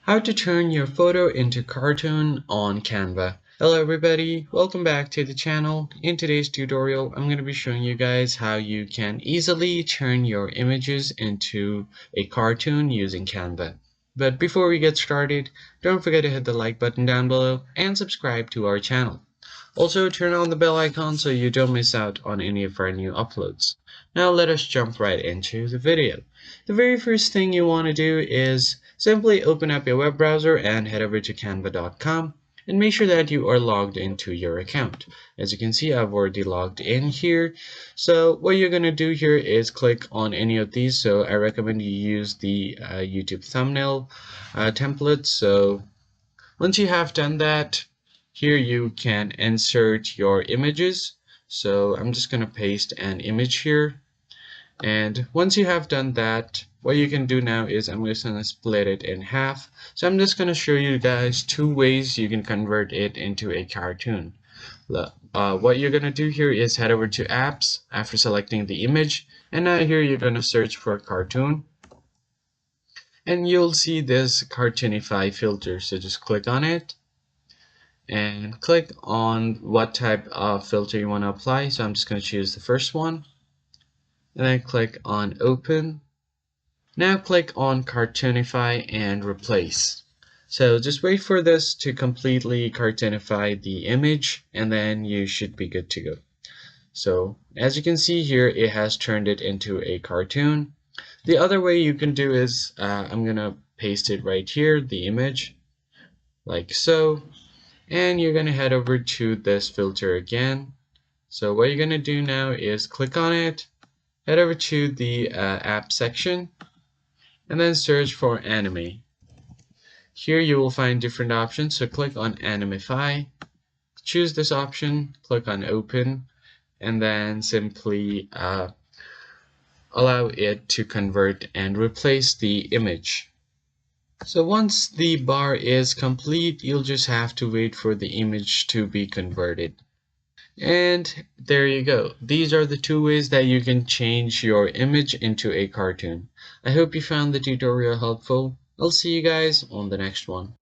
How to turn your photo into cartoon on Canva. Hello everybody, welcome back to the channel. In today's tutorial, I'm going to be showing you guys how you can easily turn your images into a cartoon using Canva. But before we get started, don't forget to hit the like button down below and subscribe to our channel. Also, turn on the bell icon so you don't miss out on any of our new uploads. Now let us jump right into the video. The very first thing you want to do is simply open up your web browser and head over to canva.com and make sure that you are logged into your account. As you can see, I've already logged in here. So what you're going to do here is click on any of these. So I recommend you use the YouTube thumbnail template. So once you have done that, here you can insert your images. So I'm just going to paste an image here. And once you have done that, what you can do now is I'm just going to split it in half. So I'm just going to show you guys two ways you can convert it into a cartoon. What you're going to do here is head over to apps after selecting the image. And now here you're going to search for cartoon. And you'll see this Cartoonify filter. So just click on it. And click on what type of filter you want to apply. So I'm just going to choose the first one. And then click on open. Now click on Cartoonify and replace. So just wait for this to completely cartoonify the image and then you should be good to go. So as you can see here, it has turned it into a cartoon. The other way you can do is I'm going to paste it right here, the image, like so. And you're going to head over to this filter again. So what you're going to do now is click on it, head over to the app section, and then search for anime. Here you will find different options, so click on Animify, choose this option, click on open, and then simply allow it to convert and replace the image. So once the bar is complete, you'll just have to wait for the image to be converted. And there you go. These are the two ways that you can change your image into a cartoon. I hope you found the tutorial helpful. I'll see you guys on the next one.